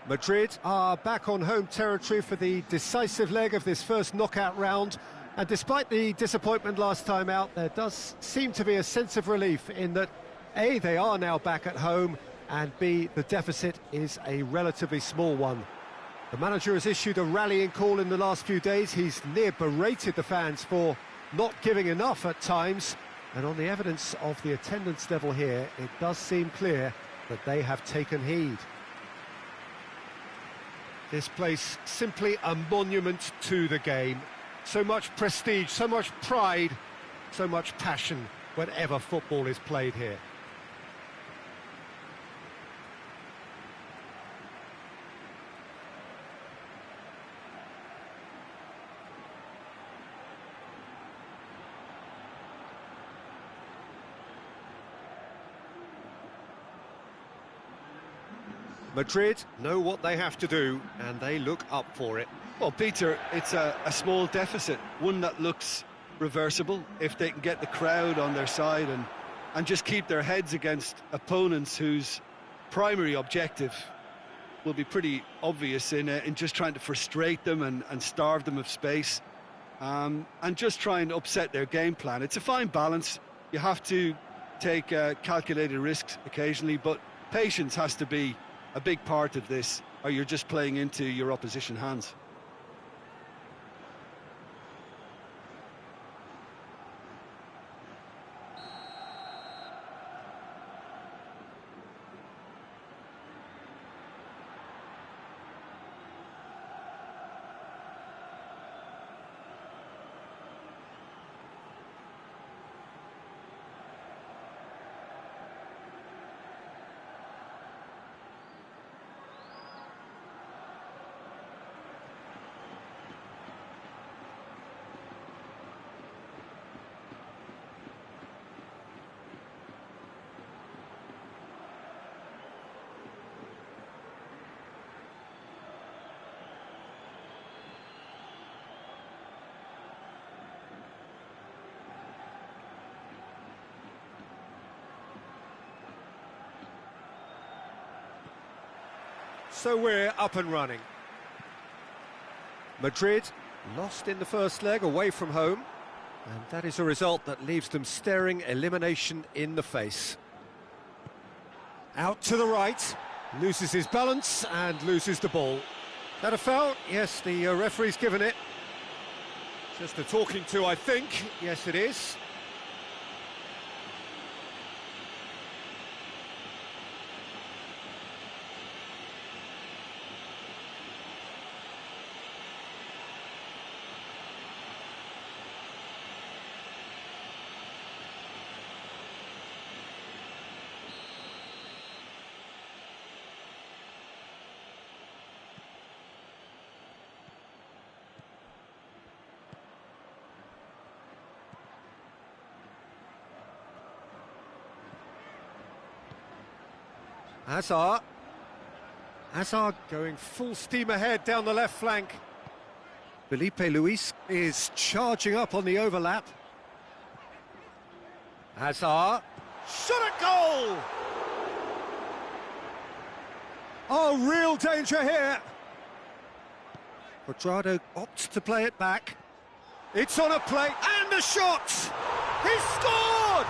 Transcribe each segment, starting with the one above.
Madrid are back on home territory for the decisive leg of this first knockout round. And despite the disappointment last time out, there does seem to be a sense of relief in that, A, they are now back at home, and B, the deficit is a relatively small one. The manager has issued a rallying call in the last few days. He's near berated the fans for not giving enough at times. And on the evidence of the attendance level here, it does seem clear that they have taken heed. This place simply a monument to the game. So much prestige, so much pride, so much passion whenever football is played here. Madrid know what they have to do, and they look up for it. Well, Peter, it's a small deficit, one that looks reversible if they can get the crowd on their side and just keep their heads against opponents whose primary objective will be pretty obvious in just trying to frustrate them and starve them of space, and just try and upset their game plan. It's a fine balance. You have to take calculated risks occasionally, but patience has to be a big part of this, or you're just playing into your opposition hands. So we're up and running. Madrid lost in the first leg away from home, and that is a result that leaves them staring elimination in the face. Out to the right, loses his balance and loses the ball. That a foul? Yes, the referee's given it. Just a talking to, I think. Yes, it is. Hazard going full steam ahead down the left flank. Felipe Luis is charging up on the overlap. Hazard, shot at goal! Oh, real danger here. Cuadrado opts to play it back. It's on a plate, and the shot! He scored!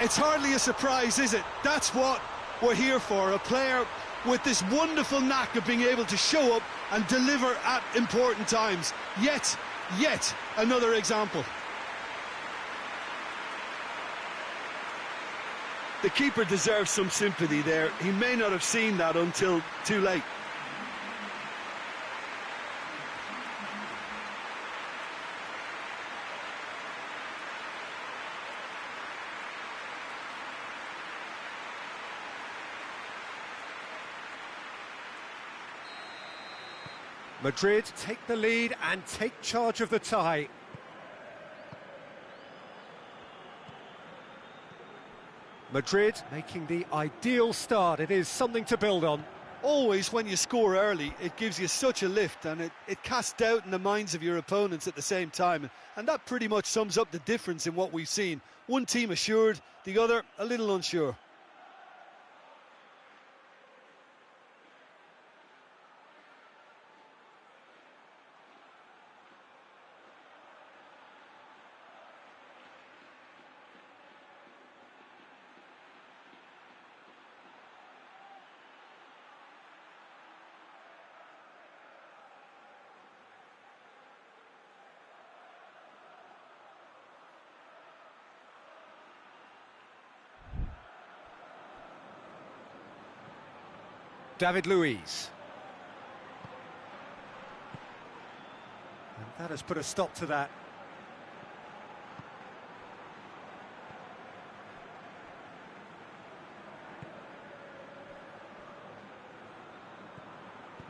It's hardly a surprise, is it? That's what we're here for, a player with this wonderful knack of being able to show up and deliver at important times. Yet another example. The keeper deserves some sympathy there. He may not have seen that until too late. Madrid take the lead and take charge of the tie. Madrid making the ideal start. It is something to build on. Always when you score early, it gives you such a lift, and it casts doubt in the minds of your opponents at the same time. And that pretty much sums up the difference in what we've seen. One team assured, the other a little unsure. David Luiz. And that has put a stop to that.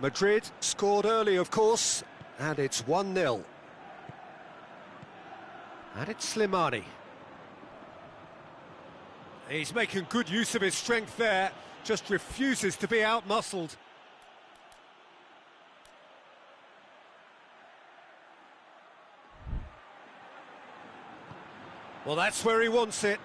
Madrid scored early, of course, and it's 1-0. And it's Slimani. He's making good use of his strength there, just refuses to be out-muscled. Well, that's where he wants it.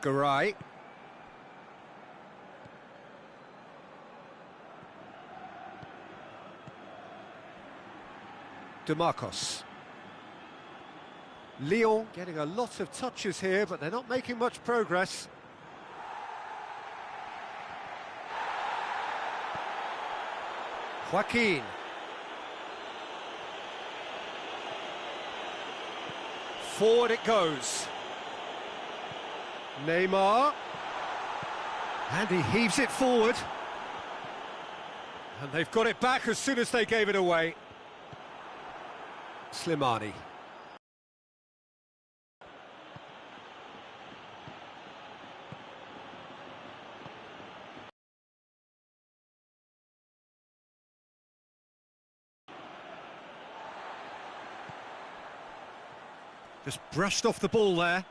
Garay. DeMarcos. Lyon getting a lot of touches here, but they're not making much progress. Joaquin. Forward it goes. Neymar, and he heaves it forward, and they've got it back as soon as they gave it away. Slimani. Just brushed off the ball there.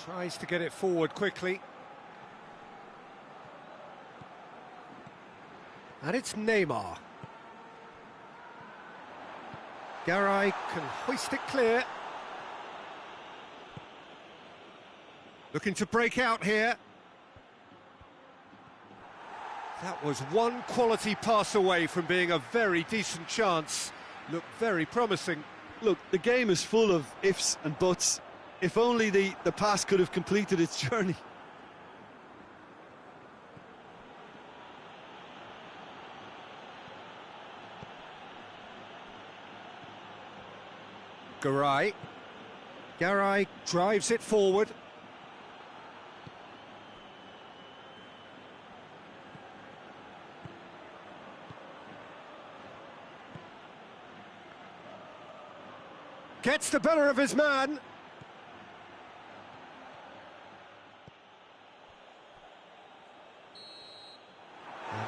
Tries to get it forward quickly. And it's Neymar. Garay can hoist it clear. Looking to break out here. That was one quality pass away from being a very decent chance. Looked very promising. Look, the game is full of ifs and buts. If only the pass could have completed its journey. Garay. Garay drives it forward. Gets the better of his man.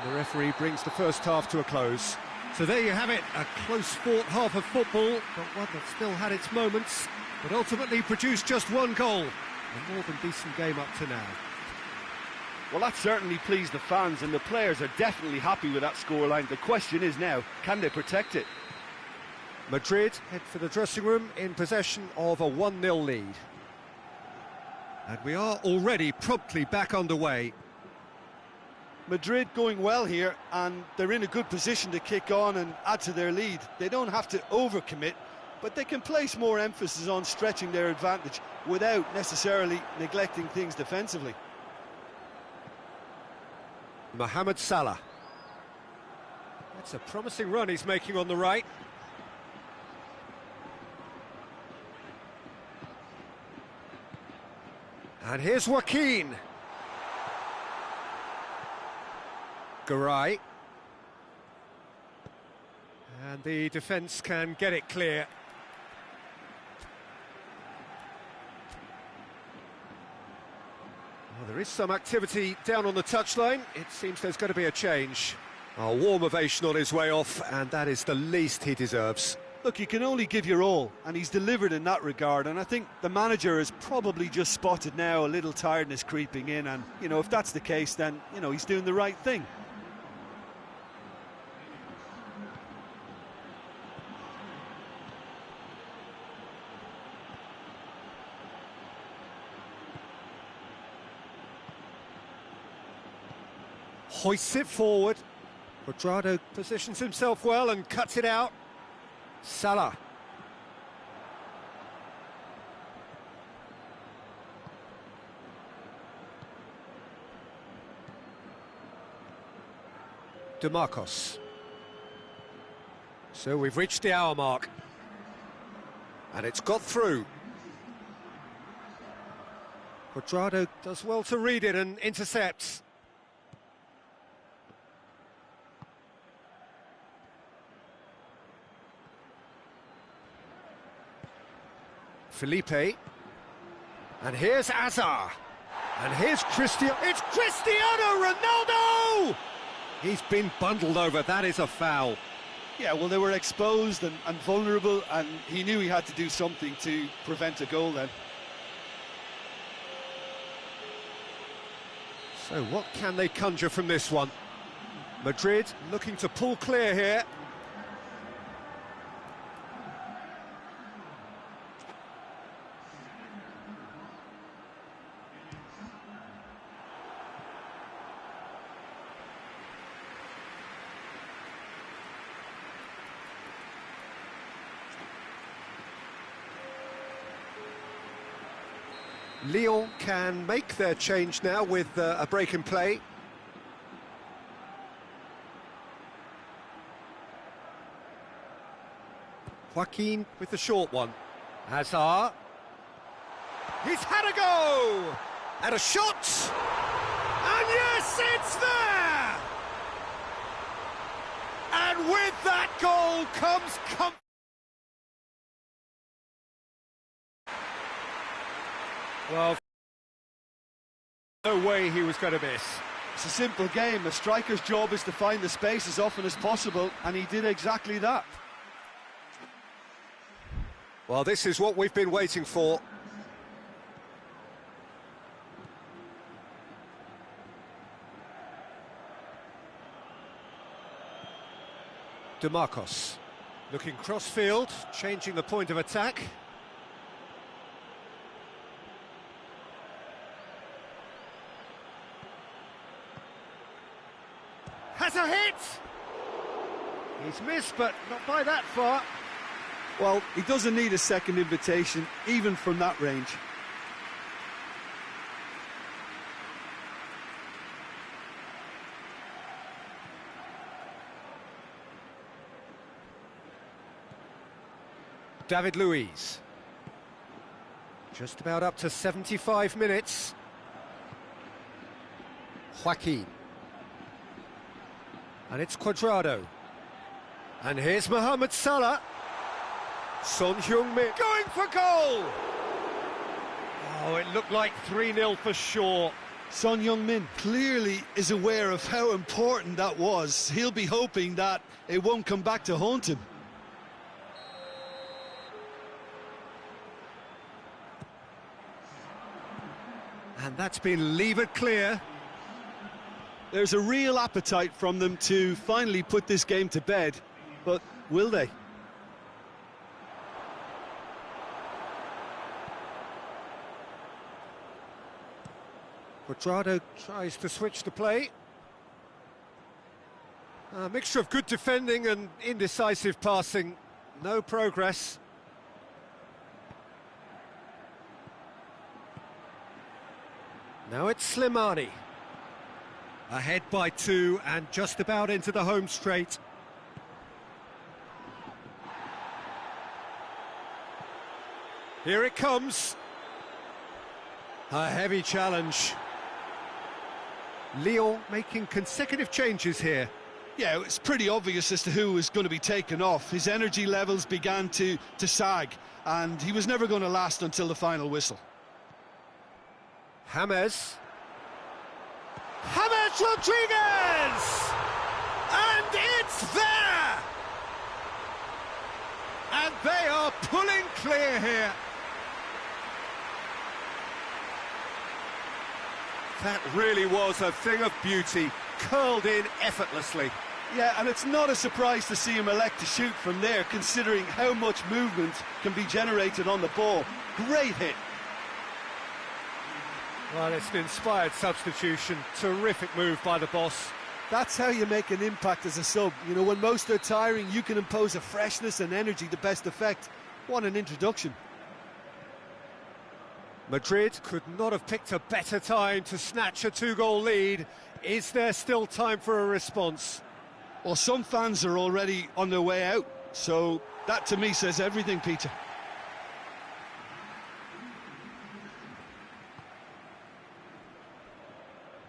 The referee brings the first half to a close. So there you have it, a close-fought half of football, but one that still had its moments, but ultimately produced just one goal. A more than decent game up to now. Well, that certainly pleased the fans, and the players are definitely happy with that scoreline. The question is now, can they protect it? Madrid head for the dressing room in possession of a 1-0 lead. And we are already promptly back underway. Madrid going well here, and they're in a good position to kick on and add to their lead. They don't have to overcommit, but they can place more emphasis on stretching their advantage without necessarily neglecting things defensively. Mohamed Salah. That's a promising run he's making on the right. And here's Joaquin. Garay. And the defence can get it clear. Well, there is some activity down on the touchline. It seems there's going to be a change. A warm ovation on his way off, and that is the least he deserves. Look, you can only give your all, and he's delivered in that regard, and I think the manager has probably just spotted now a little tiredness creeping in, and, you know, if that's the case, then, you know, he's doing the right thing. hoists it forward. Cuadrado positions himself well and cuts it out. Salah. DeMarcos. So we've reached the hour mark. And it's got through. Cuadrado does well to read it and intercepts. Felipe. And here's Azar. And here's Cristiano. It's Cristiano Ronaldo! He's been bundled over. That is a foul. Yeah, well, they were exposed and vulnerable, and he knew he had to do something to prevent a goal then. So what can they conjure from this one? Madrid looking to pull clear here. Lyon can make their change now with a break in play. Joaquin with the short one. Hazard. He's had a go! And a shot! And yes, it's there! And with that goal comes comfort. Well, no way he was going to miss. It's a simple game. A striker's job is to find the space as often as possible, and he did exactly that. Well, this is what we've been waiting for. DeMarcos looking cross-field, changing the point of attack. Has a hit! He's missed, but not by that far. Well, he doesn't need a second invitation, even from that range. David Luiz. Just about up to 75 minutes. Joaquin. And it's Cuadrado. And here's Mohamed Salah. Son Heung-min going for goal! Oh, it looked like 3-0 for sure. Son Heung-min clearly is aware of how important that was. He'll be hoping that it won't come back to haunt him. And that's been levered clear. There's a real appetite from them to finally put this game to bed, but will they? Cuadrado tries to switch the play. A mixture of good defending and indecisive passing. No progress. Now it's Slimani. Ahead by 2 and just about into the home straight. Here it comes. A heavy challenge. Lyon making consecutive changes here. Yeah, it's pretty obvious as to who was going to be taken off. His energy levels began to sag, and he was never going to last until the final whistle. James Rodriguez! And it's there! And they are pulling clear here. That really was a thing of beauty, curled in effortlessly. Yeah, and it's not a surprise to see him elect to shoot from there, considering how much movement can be generated on the ball. Great hit. Well, it's an inspired substitution. Terrific move by the boss. That's how you make an impact as a sub. You know, when most are tiring, you can impose a freshness and energy to best effect. What an introduction. Madrid could not have picked a better time to snatch a two-goal lead. Is there still time for a response? Well, some fans are already on their way out, so that to me says everything, Peter.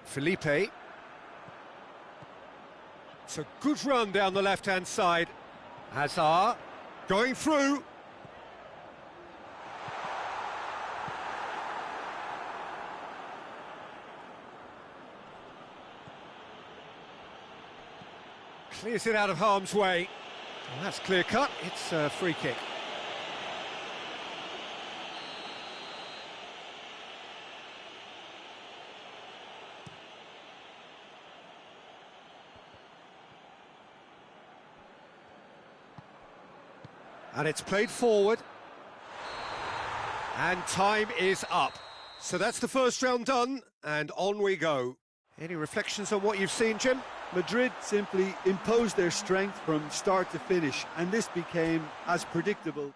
Felipe. It's a good run down the left-hand side. Hazard going through. Clears it out of harm's way. Well, that's clear cut. It's a free kick. And it's played forward. And time is up. So that's the first round done, and on we go. Any reflections on what you've seen, Jim? Madrid simply imposed their strength from start to finish, and this became as predictable.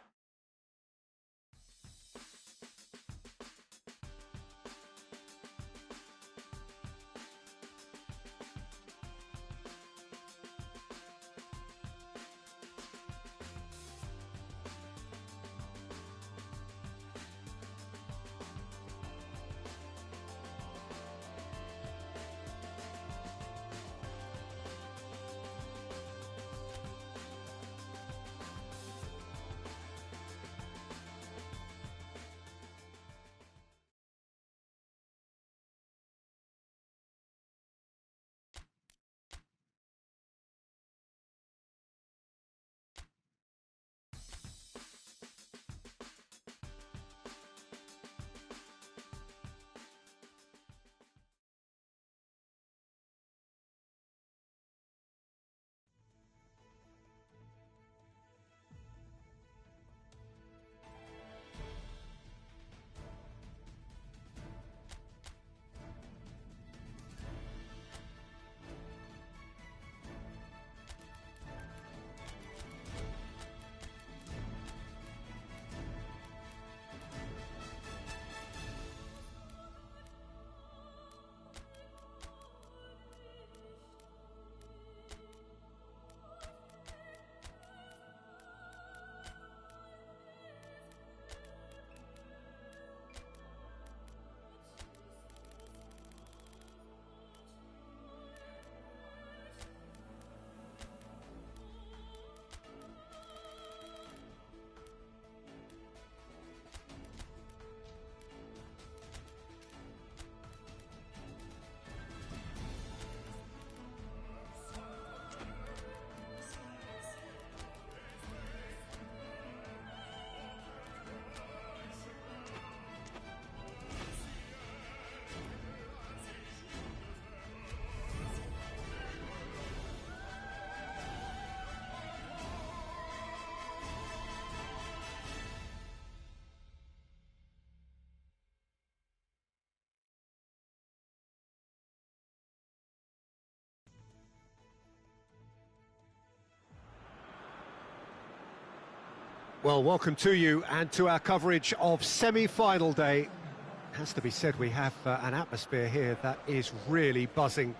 Well, welcome to you and to our coverage of semi-final day. It has to be said, we have an atmosphere here that is really buzzing.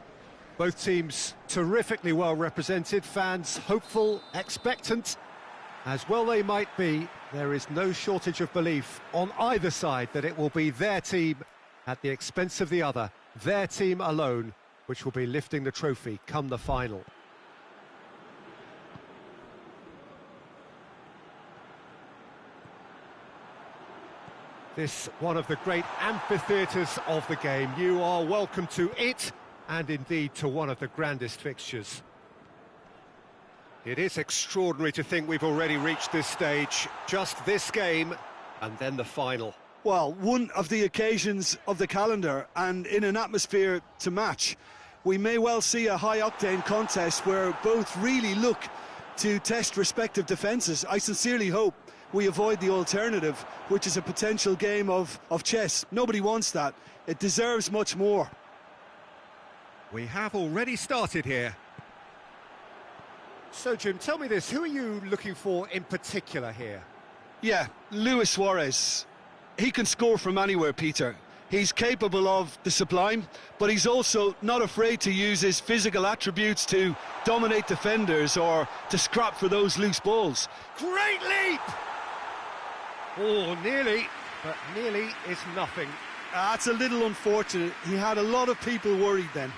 Both teams terrifically well represented, fans hopeful, expectant. As well they might be, there is no shortage of belief on either side that it will be their team at the expense of the other, their team alone, which will be lifting the trophy come the final. This one of the great amphitheatres of the game. You are welcome to it, and indeed to one of the grandest fixtures. It is extraordinary to think we've already reached this stage, just this game, and then the final. Well, one of the occasions of the calendar, and in an atmosphere to match. We may well see a high-octane contest where both really look to test respective defences. I sincerely hope we avoid the alternative, which is a potential game of chess. Nobody wants that. It deserves much more. We have already started here. So, Jim, tell me this, who are you looking for in particular here? Yeah, Luis Suarez. He can score from anywhere, Peter. He's capable of the sublime, but he's also not afraid to use his physical attributes to dominate defenders or to scrap for those loose balls. Great leap! Oh, nearly, but nearly is nothing. That's a little unfortunate. He had a lot of people worried then.